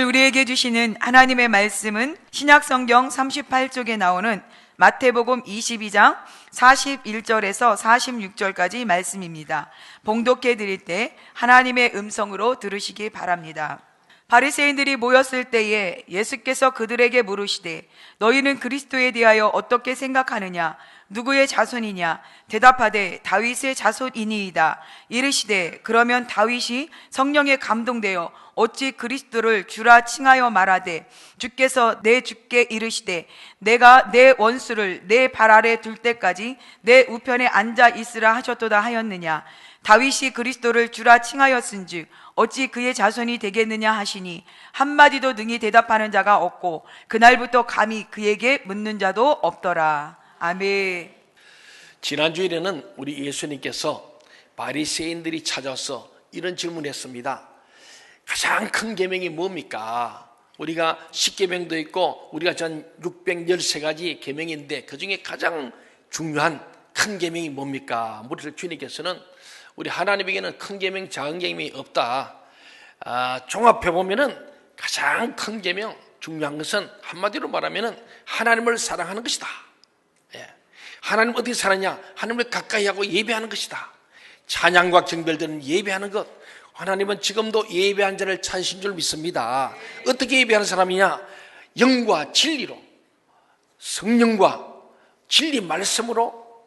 우리에게 주시는 하나님의 말씀은 신약성경 38쪽에 나오는 마태복음 22장 41절에서 46절까지 말씀입니다. 봉독해 드릴 때 하나님의 음성으로 들으시기 바랍니다. 바리새인들이 모였을 때에 예수께서 그들에게 물으시되 너희는 그리스도에 대하여 어떻게 생각하느냐? 누구의 자손이냐? 대답하되 다윗의 자손이니이다. 이르시되 그러면 다윗이 성령에 감동되어 어찌 그리스도를 주라 칭하여 말하되 주께서 내 주께 이르시되 내가 내 원수를 내 발 아래 둘 때까지 내 우편에 앉아 있으라 하셨도다 하였느냐? 다윗이 그리스도를 주라 칭하였은즉 어찌 그의 자손이 되겠느냐 하시니 한마디도 능히 대답하는 자가 없고 그날부터 감히 그에게 묻는 자도 없더라. 아멘. 지난주일에는 우리 예수님께서 바리새인들이 찾아와서 이런 질문을 했습니다. 가장 큰 계명이 뭡니까? 우리가 10계명도 있고 우리가 전 613가지 계명인데 그중에 가장 중요한 큰 계명이 뭡니까? 물으실 주님께서는 우리 하나님에게는 큰 계명, 작은 계명이 없다. 종합해 보면은 가장 큰 계명, 중요한 것은 한마디로 말하면은 하나님을 사랑하는 것이다. 하나님 어떻게 사느냐? 하나님을 가까이 하고 예배하는 것이다. 찬양과 경배들은 예배하는 것. 하나님은 지금도 예배한 자를 찾으신 줄 믿습니다. 어떻게 예배하는 사람이냐? 영과 진리로, 성령과 진리 말씀으로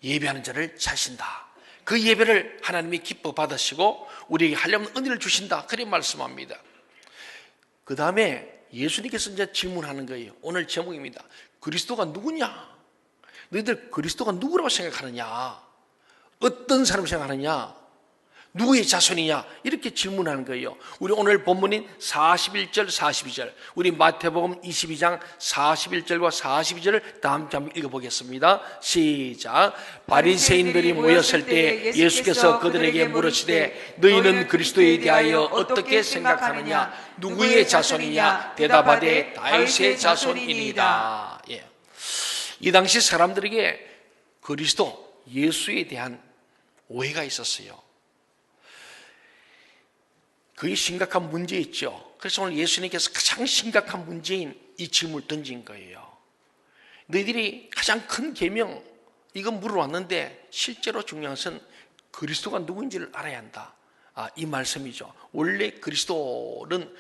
예배하는 자를 찾으신다. 그 예배를 하나님이 기뻐 받으시고 우리에게 하려면 은혜를 주신다. 그렇게 말씀합니다. 그 다음에 예수님께서 이제 질문하는 거예요. 오늘 제목입니다. 그리스도가 누구냐? 너희들 그리스도가 누구라고 생각하느냐? 어떤 사람을 생각하느냐? 누구의 자손이냐? 이렇게 질문하는 거예요. 우리 오늘 본문인 41절, 42절, 우리 마태복음 22장 41절과 42절을 다 함께 한번 읽어보겠습니다. 시작. 바리새인들이 모였을 때 예수께서 그들에게 물으시되 너희는 그리스도에 대하여 어떻게 생각하느냐? 누구의 자손이냐? 대답하되 다윗의 자손이니이다. 이 당시 사람들에게 그리스도, 예수에 대한 오해가 있었어요. 그게 심각한 문제였죠. 그래서 오늘 예수님께서 가장 심각한 문제인 이 질문을 던진 거예요. 너희들이 가장 큰 계명, 이건 물어왔는데 실제로 중요한 것은 그리스도가 누구인지를 알아야 한다. 이 말씀이죠. 원래 그리스도는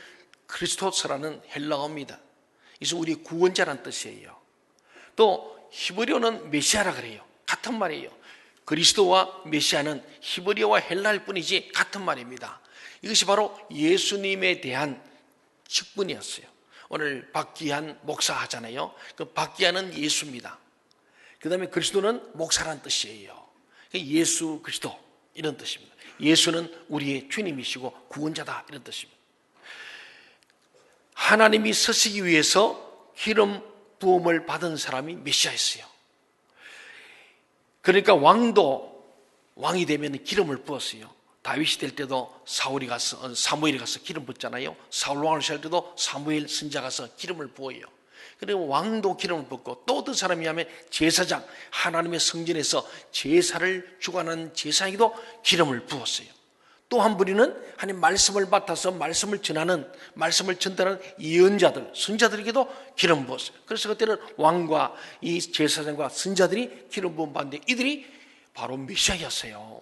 크리스토스라는 헬라어입니다. 그래서 우리 구원자라는 뜻이에요. 또 히브리어는 메시아라 그래요. 같은 말이에요. 그리스도와 메시아는 히브리어와 헬라일 뿐이지 같은 말입니다. 이것이 바로 예수님에 대한 직분이었어요. 오늘 박기한 목사 하잖아요. 그 박기한은 예수입니다. 그 다음에 그리스도는 목사라는 뜻이에요. 예수 그리스도 이런 뜻입니다. 예수는 우리의 주님이시고 구원자다 이런 뜻입니다. 하나님이 서시기 위해서 기름 부음을 받은 사람이 메시아였어요. 그러니까 왕이 되면 기름을 부었어요. 다윗이 될 때도 사무엘이 가서 기름 붓잖아요. 사울 왕을 살 때도 사무엘 선지자 가서 기름을 부어요. 그리고 왕도 기름을 붓고 또 어떤 사람이 하면 제사장, 하나님의 성전에서 제사를 주관하는 제사장에게도 기름을 부었어요. 또 한 분이는 하나님 말씀을 맡아서 말씀을 전하는, 말씀을 전달하는 예언자들, 선자들에게도 기름 부었어요. 그래서 그때는 왕과 이 제사장과 선자들이 기름 부음 받는데 이들이 바로 메시아였어요.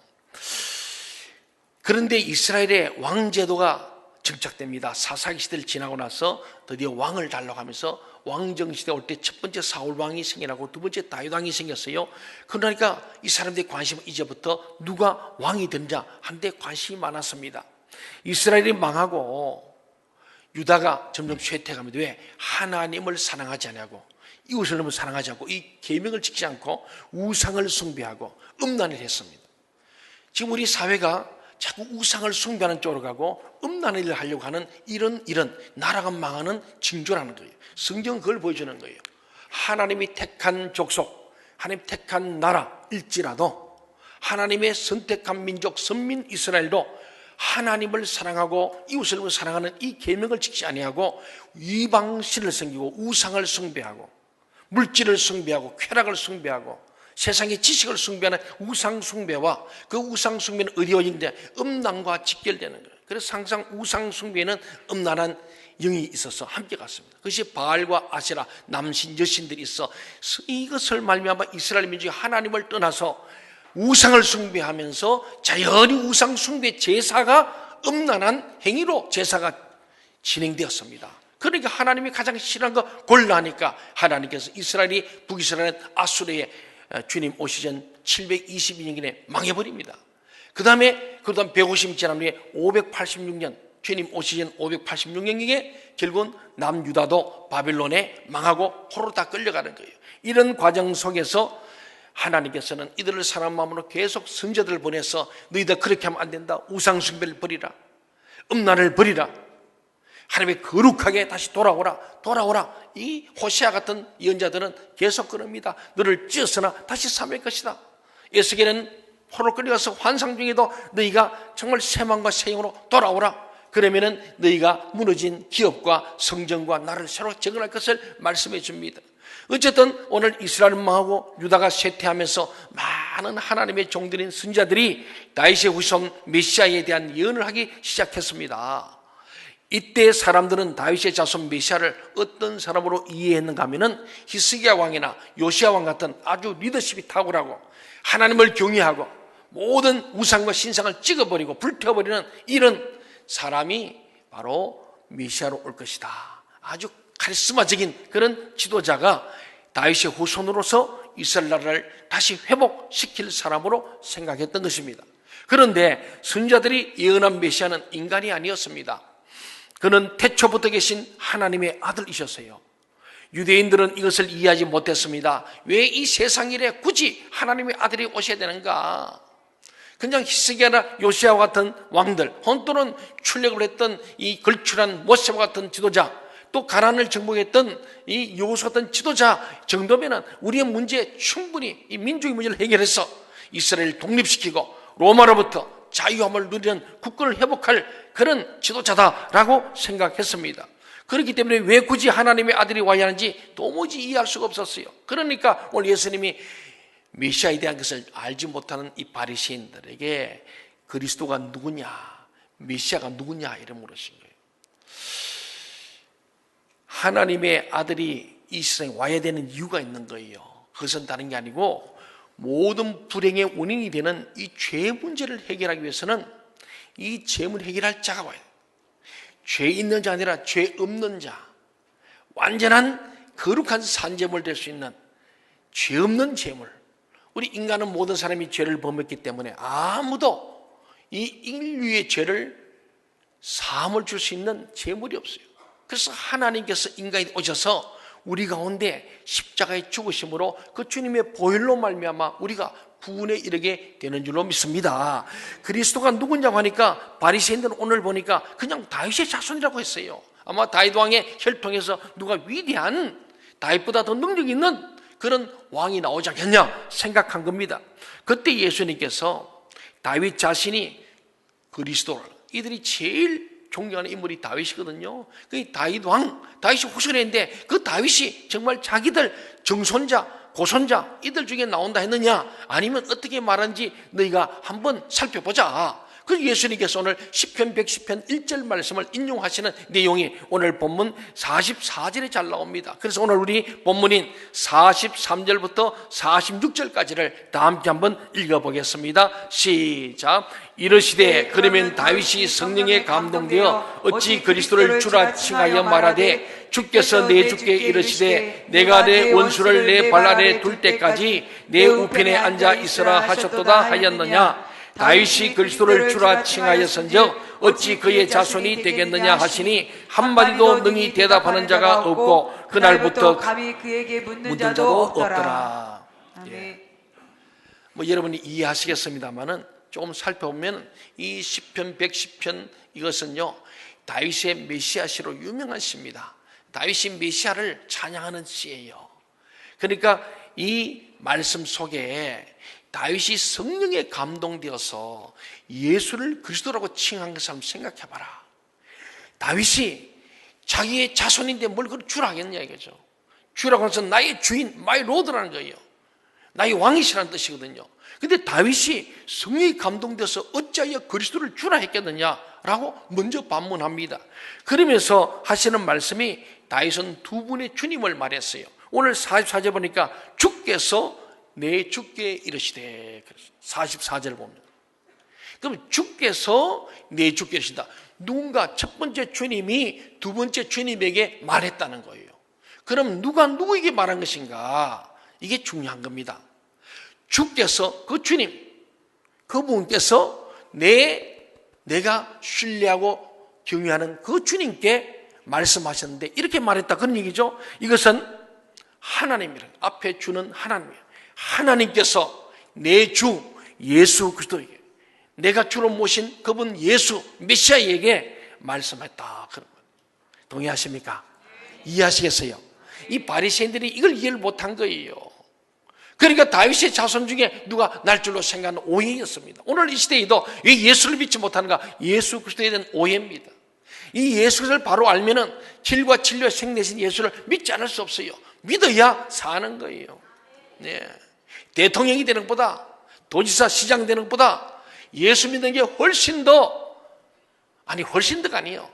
그런데 이스라엘의 왕제도가 정착됩니다. 사사기 시대를 지나고 나서 드디어 왕을 달라고 하면서 왕정시대 올 때 첫 번째 사울왕이 생겨나고 두 번째 다윗왕이 생겼어요. 그러니까 이 사람들의 관심은 이제부터 누가 왕이 되느냐 한데 관심이 많았습니다. 이스라엘이 망하고 유다가 점점 쇠퇴해갑니다. 왜? 하나님을 사랑하지 않냐고, 이웃을 너무 사랑하지 않고 이 계명을 지키지 않고 우상을 숭배하고 음란을 했습니다. 지금 우리 사회가 자꾸 우상을 숭배하는 쪽으로 가고 음란한 일을 하려고 하는 이런 나라가 망하는 징조라는 거예요. 성경은 그걸 보여주는 거예요. 하나님이 택한 족속, 하나님 택한 나라일지라도 하나님의 선택한 민족 선민 이스라엘도 하나님을 사랑하고 이웃을 사랑하는 이 계명을 지키지 아니하고 이방신을 섬기고 우상을 숭배하고 물질을 숭배하고 쾌락을 숭배하고 세상의 지식을 숭배하는 우상 숭배와 그 우상 숭배는 어디어진데 음란과 직결되는 거예요. 그래서 항상 우상 숭배에는 음란한 영이 있어서 함께 갔습니다. 그것이 바알과 아세라 남신 여신들이 있어 이것을 말미암아 이스라엘 민족이 하나님을 떠나서 우상을 숭배하면서 자연히 우상 숭배 제사가 음란한 행위로 제사가 진행되었습니다. 그러니까 하나님이 가장 싫어하는 거 골라하니까 하나님께서 이스라엘이 북이스라엘 아수르에 주님 오시기 전 722년에 망해버립니다. 그 다음에 150년 지난 후에 586년 주님 오시기 전 586년경에 결국은 남유다도 바벨론에 망하고 호로 다 끌려가는 거예요. 이런 과정 속에서 하나님께서는 이들을 사람 마음으로 계속 선지자들을 보내서 너희들 그렇게 하면 안 된다. 우상숭배를 버리라. 음란을 버리라. 하나님의 거룩하게 다시 돌아오라. 이 호세아 같은 예언자들은 계속 그럽니다. 너를 찢었으나 다시 삼을 것이다. 에스겔은 포로 끌려가서 환상 중에도 너희가 정말 새 마음과 새 영으로 돌아오라. 그러면은 너희가 무너진 기업과 성전과 나를 새로 재건할 것을 말씀해 줍니다. 어쨌든 오늘 이스라엘 망하고 유다가 쇠퇴하면서 많은 하나님의 종들인 선지자들이 다윗의 후손 메시아에 대한 예언을 하기 시작했습니다. 이때 사람들은 다윗의 자손 메시아를 어떤 사람으로 이해했는가 하면은 히스기야 왕이나 요시야 왕 같은 아주 리더십이 탁월하고 하나님을 경외하고 모든 우상과 신상을 찍어버리고 불태워버리는 이런 사람이 바로 메시아로 올 것이다. 아주 카리스마적인 그런 지도자가 다윗의 후손으로서 이스라엘 나라를 다시 회복시킬 사람으로 생각했던 것입니다. 그런데 선지자들이 예언한 메시아는 인간이 아니었습니다. 그는 태초부터 계신 하나님의 아들이셨어요. 유대인들은 이것을 이해하지 못했습니다. 왜 이 세상 일에 굳이 하나님의 아들이 오셔야 되는가? 그냥 히스기야나 요시아와 같은 왕들, 혼또는 출력을 했던 이 걸출한 모세와 같은 지도자, 또 가난을 정복했던 이 여호수 같은 지도자 정도면은 우리의 문제에 충분히 이 민족의 문제를 해결해서 이스라엘을 독립시키고 로마로부터 자유함을 누리는 국권을 회복할 그런 지도자다라고 생각했습니다. 그렇기 때문에 왜 굳이 하나님의 아들이 와야 하는지 도무지 이해할 수가 없었어요. 그러니까 오늘 예수님이 메시아에 대한 것을 알지 못하는 이 바리새인들에게 그리스도가 누구냐, 메시아가 누구냐 이런 물으신 거예요. 하나님의 아들이 이 세상에 와야 되는 이유가 있는 거예요. 그것은 다른 게 아니고 모든 불행의 원인이 되는 이 죄 문제를 해결하기 위해서는 이 죄문을 해결할 자가 와야 돼요. 죄 있는 자 아니라 죄 없는 자, 완전한 거룩한 산제물 될 수 있는 죄 없는 제물. 우리 인간은 모든 사람이 죄를 범했기 때문에 아무도 이 인류의 죄를 사함을 줄 수 있는 제물이 없어요. 그래서 하나님께서 인간이 오셔서 우리 가운데 십자가의 죽으심으로 그 주님의 보혈로 말미암아 우리가 구원에 이르게 되는 줄로 믿습니다. 그리스도가 누구냐고 하니까 바리새인들은 오늘 보니까 그냥 다윗의 자손이라고 했어요. 아마 다윗 왕의 혈통에서 누가 위대한 다윗보다 더 능력 있는 그런 왕이 나오지 않겠냐 생각한 겁니다. 그때 예수님께서 다윗 자신이 그리스도를, 이들이 제일 존경하는 인물이 다윗이거든요. 그 다윗 왕, 다윗이 후손인데 그 다윗이 정말 자기들 정손자, 고손자 이들 중에 나온다 했느냐, 아니면 어떻게 말하는지 너희가 한번 살펴보자. 그래서 예수님께서 오늘 시편 110편 1절 말씀을 인용하시는 내용이 오늘 본문 44절에 잘 나옵니다. 그래서 오늘 우리 본문인 43절부터 46절까지를 다 함께 한번 읽어보겠습니다. 시작. 이르시되 그러면 다윗이 성령에 감동되어 어찌 그리스도를 주라 칭하여 말하되 주께서 내 주께 이르시되 내가 내 원수를 내 발 아래 둘 때까지 내 우편에 앉아 있으라 하셨도다 하였느냐. 다윗이 그리스도를 주라 칭하였은즉 어찌 그의 자손이 되겠느냐 하시니 한마디도 능히 대답하는 자가 없고 그날부터 감히 그에게 묻는 자도 자도 없더라. 아멘. 예. 뭐 여러분이 이해하시겠습니다만은 조금 살펴보면 이 시편 110편 이것은요 다윗의 메시아 시로 유명한 시입니다. 다윗이 메시아를 찬양하는 시예요. 그러니까 이 말씀 속에 다윗이 성령에 감동되어서 예수를 그리스도라고 칭한 것을 한번 생각해봐라. 다윗이 자기의 자손인데 뭘 그걸 주라 하겠냐 이거죠. 주라고 해서 나의 주인, 마이 로드라는 거예요. 나의 왕이시라는 뜻이거든요. 근데 다윗이 성령에 감동되어서 어찌하여 그리스도를 주라 했겠느냐? 라고 먼저 반문합니다. 그러면서 하시는 말씀이 다윗은 두 분의 주님을 말했어요. 오늘 44절 보니까 주께서 내 주께 이르시되, 44절 보면, 그럼 주께서 내 주께 이르신다. 누군가 첫 번째 주님이 두 번째 주님에게 말했다는 거예요. 그럼 누가 누구에게 말한 것인가? 이게 중요한 겁니다. 주께서, 그 주님, 그분께서 내가 신뢰하고 경외하는 그 주님께 말씀하셨는데 이렇게 말했다, 그런 얘기죠. 이것은 하나님이라, 앞에 주는 하나님이에요. 하나님께서 내 주 예수 그리스도에게, 내가 주로 모신 그분 예수 메시아에게 말씀했다, 그런 거예요. 동의하십니까? 이해하시겠어요? 이 바리새인들이 이걸 이해를 못한 거예요. 그러니까 다윗의 자손 중에 누가 날 줄로 생각하는 오해였습니다. 오늘 이 시대에도 왜 예수를 믿지 못하는가? 예수 그리스도에 대한 오해입니다. 이 예수 그리스도를 바로 알면은 질과 진료의 생내신 예수를 믿지 않을 수 없어요. 믿어야 사는 거예요. 네. 대통령이 되는 것보다, 도지사, 시장 되는 것보다 예수 믿는 게 훨씬 더가 아니에요.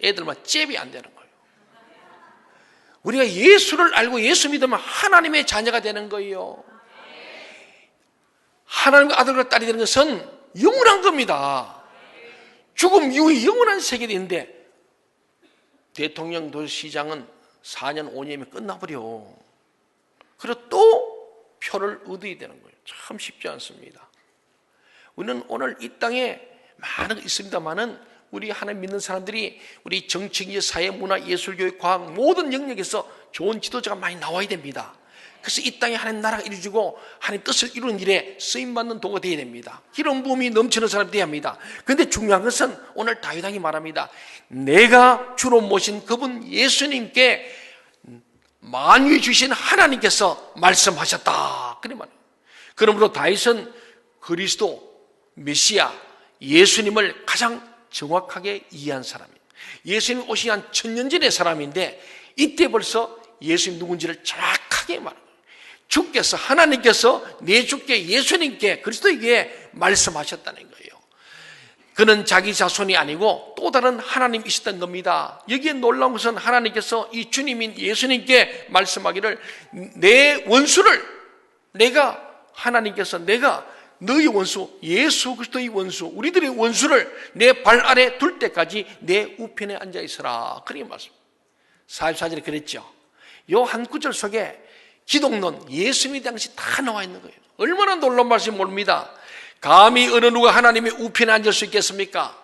애들만 잽이 안 되는 거예요. 우리가 예수를 알고 예수 믿으면 하나님의 자녀가 되는 거예요. 하나님의 아들과 딸이 되는 것은 영원한 겁니다. 죽음 이후에 영원한 세계가 있는데 대통령, 도시장은 4년, 5년이면 끝나버려. 그리고 또 표를 얻어야 되는 거예요. 참 쉽지 않습니다. 우리는 오늘 이 땅에 많은 거 있습니다만은 우리 하나님 믿는 사람들이 우리 정치기, 사회, 문화, 예술, 교육, 과학 모든 영역에서 좋은 지도자가 많이 나와야 됩니다. 그래서 이 땅에 하나님 나라가 이루어지고 하나님 뜻을 이루는 일에 쓰임받는 도가 되어야 됩니다. 기름 부음이 넘치는 사람이 되어야 합니다. 그런데 중요한 것은 오늘 다윗 왕이 말합니다. 내가 주로 모신 그분 예수님께 만유에 주신 하나님께서 말씀하셨다, 그래 말이에요. 그러므로 다윗은 그리스도, 메시아, 예수님을 가장 정확하게 이해한 사람이에요. 예수님 오시기 한 1000년 전의 사람인데 이때 벌써 예수님 누군지를 정확하게 말합니다. 주께서, 하나님께서 내 주께 예수님께, 그리스도에게 말씀하셨다는 거예요. 그는 자기 자손이 아니고 또 다른 하나님이셨던 겁니다. 여기에 놀라운 것은 하나님께서 이 주님인 예수님께 말씀하기를 내 원수를 하나님께서 내가 너희 원수, 예수 그리스도의 원수, 우리들의 원수를 내 발 아래 둘 때까지 내 우편에 앉아 있어라, 그렇게 말씀. 44절에 그랬죠. 요 한 구절 속에 기독론, 예수님에 대한 것이 다 나와 있는 거예요. 얼마나 놀라운 말씀이 모릅니다. 감히 어느 누가 하나님의 우편에 앉을 수 있겠습니까?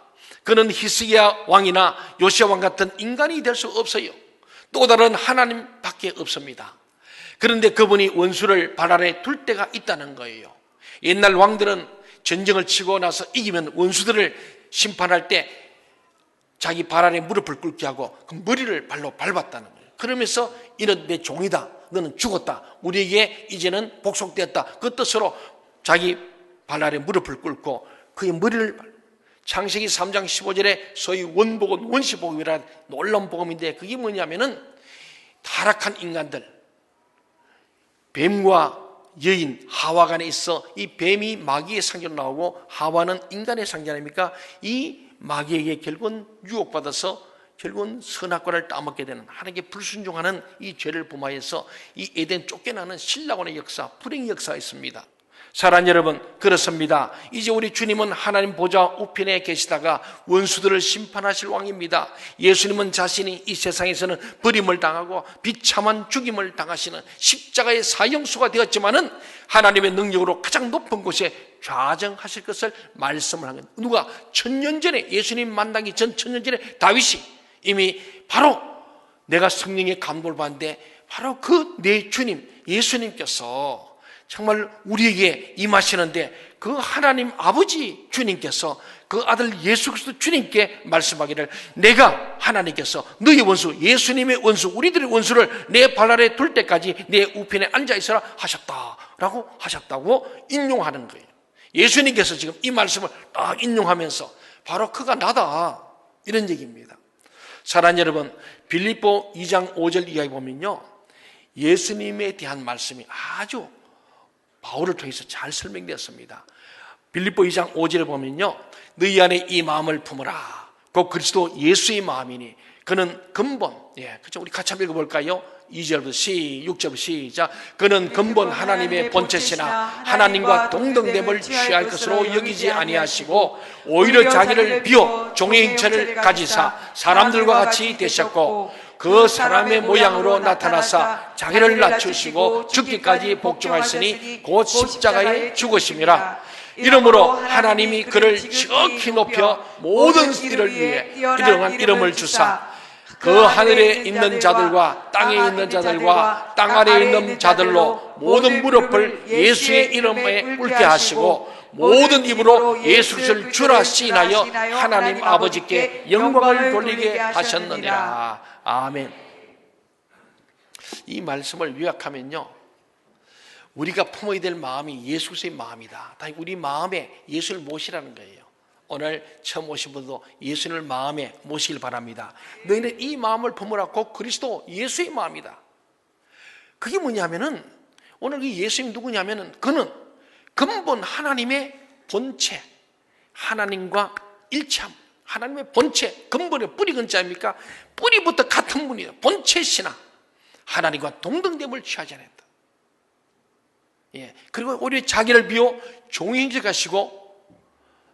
그는 히스기야 왕이나 요시야 왕 같은 인간이 될 수 없어요. 또 다른 하나님밖에 없습니다. 그런데 그분이 원수를 발 아래 둘 때가 있다는 거예요. 옛날 왕들은 전쟁을 치고 나서 이기면 원수들을 심판할 때 자기 발 아래 무릎을 꿇게 하고 그 머리를 발로 밟았다는 거예요. 그러면서 이는 내 종이다, 너는 죽었다, 우리에게 이제는 복속되었다, 그 뜻으로 자기 발 아래 무릎을 꿇고 그의 머리를 창세기 3장 15절에 소위 원복은 원시복음이라는 놀라운 복음인데 그게 뭐냐면은 타락한 인간들, 뱀과 여인 하와 간에 있어 이 뱀이 마귀의 상징으로 나오고 하와는 인간의 상징 아닙니까? 이 마귀에게 결국은 유혹받아서 결국은 선악과를 따먹게 되는, 하나님께 불순종하는 이 죄를 범하여서 이 에덴 쫓겨나는 신라곤의 역사, 불행의 역사가 있습니다. 사랑하는 여러분, 그렇습니다. 이제 우리 주님은 하나님 보좌 우편에 계시다가 원수들을 심판하실 왕입니다. 예수님은 자신이 이 세상에서는 버림을 당하고 비참한 죽임을 당하시는 십자가의 사형수가 되었지만은 하나님의 능력으로 가장 높은 곳에 좌정하실 것을 말씀을 한 거예요. 누가? 1000년 전에, 예수님 만나기 전 1000년 전에 다윗이 이미 바로 내가 성령의 감동을 받는데 바로 그 내 주님 예수님께서 정말 우리에게 임하시는데 그 하나님 아버지 주님께서 그 아들 예수 그리스도 주님께 말씀하기를 내가 하나님께서 너희 원수, 예수님의 원수, 우리들의 원수를 내 발 아래 둘 때까지 내 우편에 앉아 있어라 하셨다라고 하셨다고 인용하는 거예요. 예수님께서 지금 이 말씀을 딱 인용하면서 바로 그가 나다, 이런 얘기입니다. 사랑하는 여러분, 빌립보 2장 5절 이하에 보면요, 예수님에 대한 말씀이 아주 바울을 통해서 잘 설명되었습니다. 빌립보 2장 5절에 보면요, 너희 안에 이 마음을 품으라. 곧 그리스도 예수의 마음이니 그는 근본. 그렇죠? 우리 같이 한번 읽어볼까요? 2절부터 6절부터 시작. 그는 근본 하나님의 본체시나 하나님과 동등됨을 취할 것으로 여기지 아니하시고 오히려 자기를 비워 종의 형체를 가지사 사람들과 같이 되셨고 그 사람의 모양으로 나타나사 자기를 낮추시고 죽기까지 복종하시니 곧 십자가에 죽으심이라. 이러므로 하나님이 그를 지극히 높여 모든 일을 위해 이러한 이름을 주사 그 하늘에 있는 자들과 땅에 있는 자들과 땅 아래에 있는 자들로 모든 무릎을 예수의 이름에 꿇게 하시고 모든 입으로 예수를 주라 시인하여 하나님 아버지께 영광을 돌리게 하셨느니라. 아멘. 이 말씀을 요약하면요, 우리가 품어야 될 마음이 예수 그리스도의 마음이다. 우리 마음에 예수를 모시라는 거예요. 오늘 처음 오신 분도 예수님을 마음에 모시길 바랍니다. 너희는 이 마음을 품으라고 그리스도 예수의 마음이다. 그게 뭐냐면은 오늘 이 예수님 누구냐면은 그는 근본 하나님의 본체, 하나님과 일체함, 하나님의 본체, 근본의 뿌리 근자입니까? 뿌리부터 같은 분이에요. 본체시나 하나님과 동등됨을 취하지 않았다. 그리고 오히려 자기를 비워 종의 형체를 가시고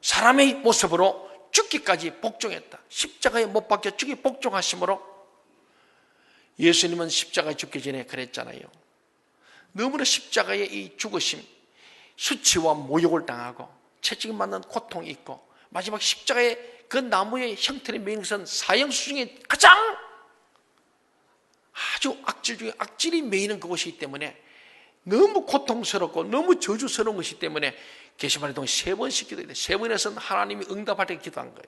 사람의 모습으로 죽기까지 복종했다. 십자가에 못 박혀 죽기 복종하심으로. 예수님은 십자가에 죽기 전에 그랬잖아요. 너무나 십자가의 이 죽으심, 수치와 모욕을 당하고 채찍을 맞는 고통이 있고 마지막 십자가의 그 나무의 형태를 매는 것은 사형수 중에 가장 아주 악질 중에 악질이 매이는 그것이기 때문에 너무 고통스럽고 너무 저주스러운 것이기 때문에 게시판에 동안 3번씩 기도했는데 3번에서는 하나님이 응답할 때 기도한 거예요.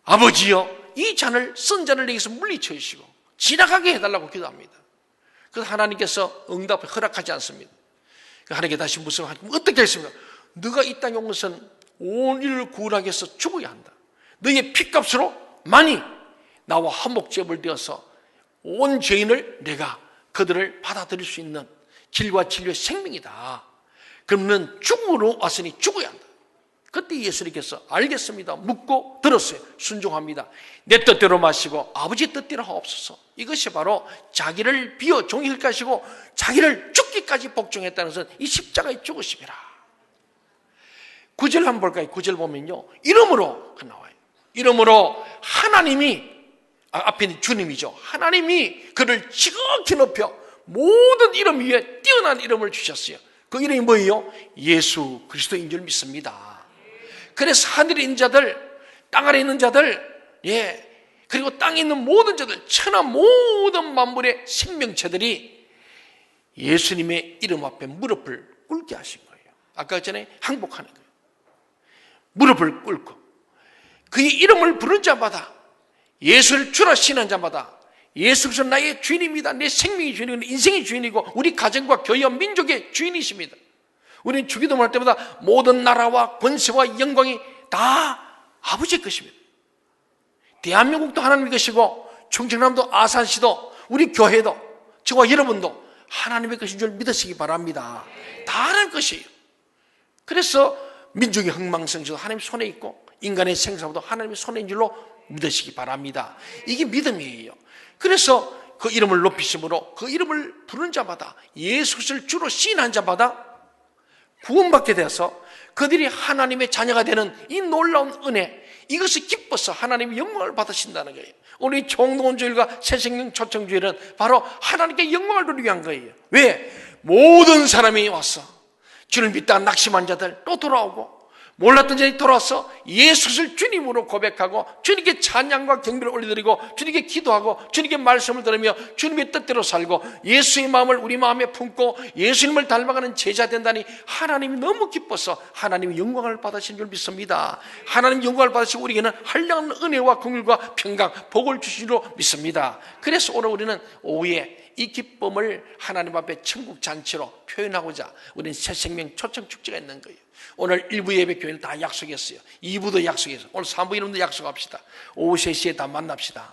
아버지여, 이 잔을 쓴 잔을 내게서 물리쳐 주시고 지나가게 해달라고 기도합니다. 그래서 하나님께서 응답을 허락하지 않습니다. 하나님께 다시 묻습니다. 어떻게 했습니까? 너가 이 땅에 온 것은 온 인류를 구원하기 위해서 죽어야 한다. 너의 피값으로 많이 나와 한목제물 되어서 온 죄인을 내가 그들을 받아들일 수 있는 길과 진리의 생명이다. 그러면 죽음으로 왔으니 죽어야 한다. 그때 예수님께서 알겠습니다. 묻고 들었어요. 순종합니다. 내 뜻대로 마시고 아버지 뜻대로 하옵소서. 이것이 바로 자기를 비워 종일 가시고 자기를 죽기까지 복종했다는 것은 이 십자가의 죽으심이라. 9절 한번 볼까요? 9절 보면요, 이름으로 나와요. 이름으로 하나님이, 앞에 있는 주님이죠. 하나님이 그를 지극히 높여 모든 이름 위에 뛰어난 이름을 주셨어요. 그 이름이 뭐예요? 예수 그리스도인 줄 믿습니다. 그래서 하늘에 있는 자들, 땅 아래에 있는 자들, 그리고 땅에 있는 모든 자들, 천하 모든 만물의 생명체들이 예수님의 이름 앞에 무릎을 꿇게 하신 거예요. 아까 전에 항복하는 거예요. 무릎을 꿇고 그의 이름을 부른 자마다, 예수를 주라 신한 자마다 예수 그리스도 나의 주인입니다. 내 생명의 주인이고 인생의 주인이고 우리 가정과 교회와 민족의 주인이십니다. 우리는 주기도문할 때마다 모든 나라와 권세와 영광이 다 아버지의 것입니다. 대한민국도 하나님의 것이고 충청남도 아산시도 우리 교회도 저와 여러분도 하나님의 것인 줄 믿으시기 바랍니다. 다 하나님의 것이에요. 그래서 민족의 흥망성쇠도 하나님 손에 있고 인간의 생사도 하나님의 손에 있는 줄로 믿으시기 바랍니다. 이게 믿음이에요. 그래서 그 이름을 높이심으로 그 이름을 부르는 자마다, 예수 그리스도를 주로 시인한 자마다 구원받게 되어서 그들이 하나님의 자녀가 되는 이 놀라운 은혜, 이것이 기뻐서 하나님의 영광을 받으신다는 거예요. 우리 총동원주일과 새생명 초청주일은 바로 하나님께 영광을 돌리기 위한 거예요. 왜? 모든 사람이 와서 주를 믿다가 낙심한 자들 또 돌아오고, 몰랐던 자들이 돌아와서 예수를 주님으로 고백하고 주님께 찬양과 경배를 올려드리고 주님께 기도하고 주님께 말씀을 들으며 주님의 뜻대로 살고 예수의 마음을 우리 마음에 품고 예수님을 닮아가는 제자 된다니 하나님이 너무 기뻐서 하나님의 영광을 받으신 줄 믿습니다. 하나님 영광을 받으시고 우리에게는 한량한 은혜와 긍휼과 평강, 복을 주신 줄 믿습니다. 그래서 오늘 우리는 오후에 이 기쁨을 하나님 앞에 천국 잔치로 표현하고자 우리는 새생명 초청 축제가 있는 거예요. 오늘 1부 예배 교회는 다 약속했어요. 2부도 약속했어요. 오늘 3부 이름도 약속합시다. 오후 3시에 다 만납시다.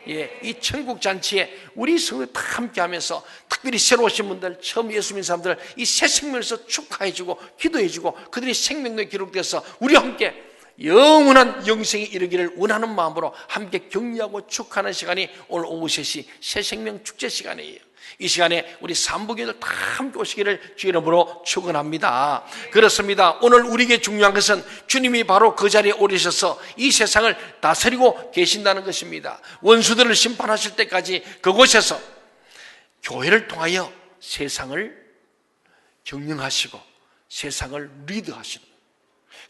이 천국 잔치에 우리 성도 다 함께 하면서 특별히 새로 오신 분들, 처음 예수 믿는 사람들 이 새 생명에서 축하해주고 기도해주고 그들이 생명록에 기록돼서 우리와 함께 영원한 영생에 이르기를 원하는 마음으로 함께 격려하고 축하하는 시간이 오늘 오후 3시 새생명 축제 시간이에요. 이 시간에 우리 삼부교들 다 함께 오시기를 주 이름으로 축원합니다. 그렇습니다. 오늘 우리에게 중요한 것은 주님이 바로 그 자리에 오르셔서 이 세상을 다스리고 계신다는 것입니다. 원수들을 심판하실 때까지 그곳에서 교회를 통하여 세상을 경영하시고 세상을 리드하시는,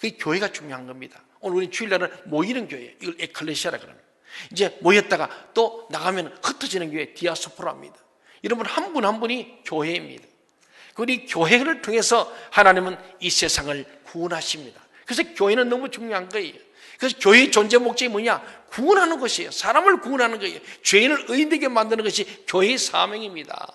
그게 교회가 중요한 겁니다. 오늘 우리 주일날은 모이는 교회, 이걸 에클레시아라 그럽니다. 이제 모였다가 또 나가면 흩어지는 교회, 디아스포라입니다. 여러분 한 분 한 분이 교회입니다. 우리 교회를 통해서 하나님은 이 세상을 구원하십니다. 그래서 교회는 너무 중요한 거예요. 그래서 교회의 존재 목적이 뭐냐? 구원하는 것이에요. 사람을 구원하는 거예요. 죄인을 의인되게 만드는 것이 교회의 사명입니다.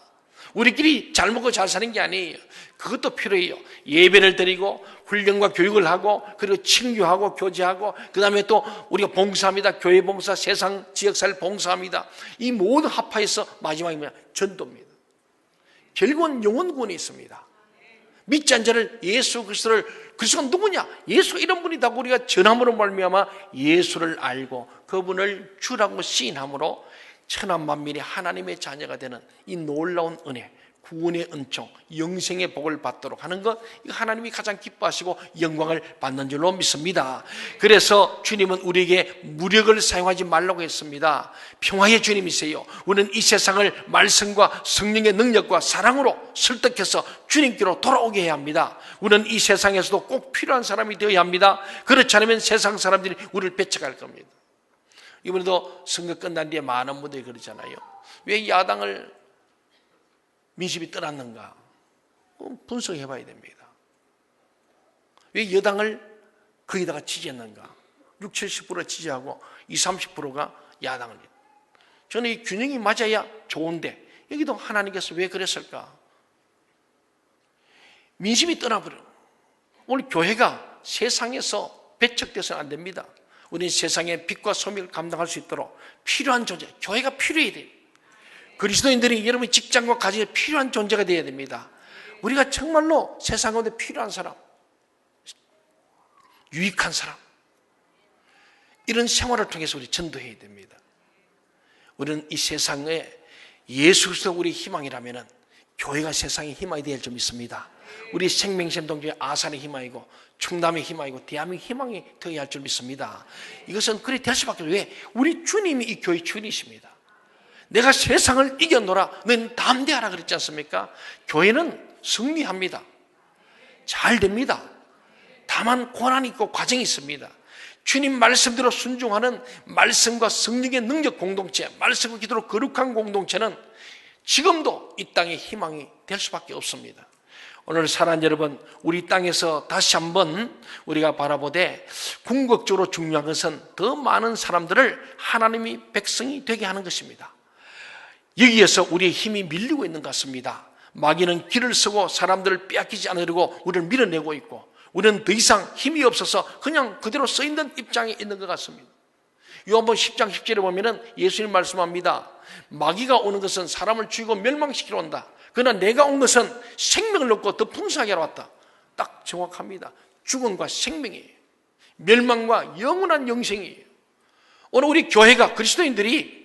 우리끼리 잘 먹고 잘 사는 게 아니에요. 그것도 필요해요. 예배를 드리고 훈련과 교육을 하고 그리고 친교하고 교제하고 그 다음에 또 우리가 봉사합니다. 교회 봉사, 세상 지역사회를 봉사합니다. 이 모든 합하에서 마지막이 뭐냐? 전도입니다. 결국은 영혼 구원이 있습니다. 믿지 않은 자를 예수 그리스도를, 그리스도가 누구냐? 예수 이런 분이다. 우리가 전함으로 말미암아 예수를 알고 그분을 주라고 시인함으로 천한 만민이 하나님의 자녀가 되는 이 놀라운 은혜, 구원의 은총, 영생의 복을 받도록 하는 것, 이거 하나님이 가장 기뻐하시고 영광을 받는 줄로 믿습니다. 그래서 주님은 우리에게 무력을 사용하지 말라고 했습니다. 평화의 주님이세요. 우리는 이 세상을 말씀과 성령의 능력과 사랑으로 설득해서 주님께로 돌아오게 해야 합니다. 우리는 이 세상에서도 꼭 필요한 사람이 되어야 합니다. 그렇지 않으면 세상 사람들이 우리를 배척할 겁니다. 이번에도 선거 끝난 뒤에 많은 분들이 그러잖아요. 왜 야당을 민심이 떠났는가? 분석해 봐야 됩니다. 왜 여당을 거기다가 지지했는가? 60, 70% 지지하고 20, 30%가 야당을. 저는 이 균형이 맞아야 좋은데 여기도 하나님께서 왜 그랬을까? 민심이 떠나버려. 오늘 교회가 세상에서 배척돼서는 안 됩니다. 우리는 세상의 빛과 소명을 감당할 수 있도록 필요한 존재, 교회가 필요해야 돼요. 그리스도인들이 여러분 직장과 가정에 필요한 존재가 되어야 됩니다. 우리가 정말로 세상 가운데 필요한 사람, 유익한 사람, 이런 생활을 통해서 우리 전도해야 됩니다. 우리는 이 세상에 예수 그리스도가 우리 희망이라면 교회가 세상의 희망이 되어야 할 줄 믿습니다. 우리 생명샘 동교회 아산의 희망이고 충남의 희망이고 대한민국의 희망이 되어야 할 줄 믿습니다. 이것은 그래 될 수밖에 없어요. 왜? 우리 주님이 이 교회 주인이십니다. 내가 세상을 이겨노라 너는 담대하라 그랬지 않습니까? 교회는 승리합니다. 잘 됩니다. 다만 고난이 있고 과정이 있습니다. 주님 말씀대로 순종하는 말씀과 성령의 능력 공동체, 말씀과 기도로 거룩한 공동체는 지금도 이 땅의 희망이 될 수밖에 없습니다. 오늘 사랑하는 여러분, 우리 땅에서 다시 한번 우리가 바라보되 궁극적으로 중요한 것은 더 많은 사람들을 하나님이 백성이 되게 하는 것입니다. 여기에서 우리의 힘이 밀리고 있는 것 같습니다. 마귀는 길을 쓰고 사람들을 빼앗기지 않으려고 우리를 밀어내고 있고 우리는 더 이상 힘이 없어서 그냥 그대로 서 있는 입장에 있는 것 같습니다. 요한복음 10장 10절에 보면은 예수님 말씀합니다. 마귀가 오는 것은 사람을 죽이고 멸망시키러 온다. 그러나 내가 온 것은 생명을 얻고 더 풍성하게 하러 왔다. 딱 정확합니다. 죽음과 생명이에요. 멸망과 영원한 영생이에요. 오늘 우리 교회가 그리스도인들이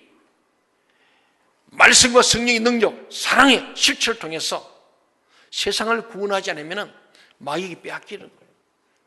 말씀과 성령의 능력, 사랑의 실체를 통해서 세상을 구원하지 않으면 마귀에게 빼앗기는 거예요.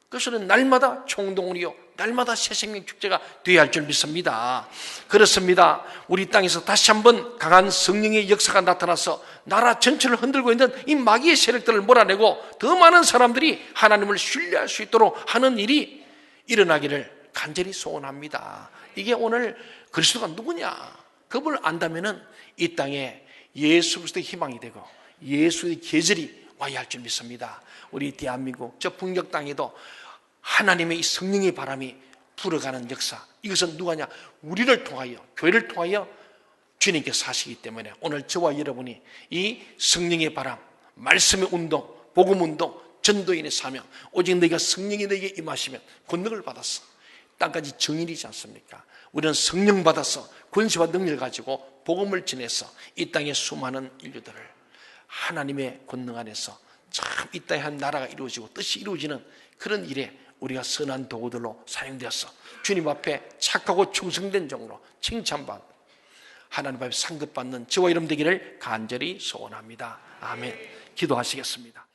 그래서 날마다 총동원이요, 날마다 새생명 축제가 되어야 할 줄 믿습니다. 그렇습니다. 우리 땅에서 다시 한번 강한 성령의 역사가 나타나서 나라 전체를 흔들고 있는 이 마귀의 세력들을 몰아내고 더 많은 사람들이 하나님을 신뢰할 수 있도록 하는 일이 일어나기를 간절히 소원합니다. 이게 오늘 그리스도가 누구냐? 그분을 안다면은 이 땅에 예수 그리스도의 희망이 되고 예수의 계절이 와야 할 줄 믿습니다. 우리 대한민국 저 북녘 땅에도 하나님의 이 성령의 바람이 불어가는 역사, 이것은 누가냐? 우리를 통하여, 교회를 통하여 주님께서 하시기 때문에 오늘 저와 여러분이 이 성령의 바람, 말씀의 운동, 복음 운동, 전도인의 사명, 오직 너희가 성령이 너희에게 임하시면 권능을 받았어. 땅까지 정인이지 않습니까? 우리는 성령 받아서 권세와 능력을 가지고 복음을 전해서 이 땅의 수많은 인류들을 하나님의 권능 안에서 참 이 땅에 한 나라가 이루어지고 뜻이 이루어지는 그런 일에 우리가 선한 도구들로 사용되었어 주님 앞에 착하고 충성된 종으로 칭찬받고 하나님 앞에 상급받는 저와 여러분 되기를 간절히 소원합니다. 아멘. 기도하시겠습니다.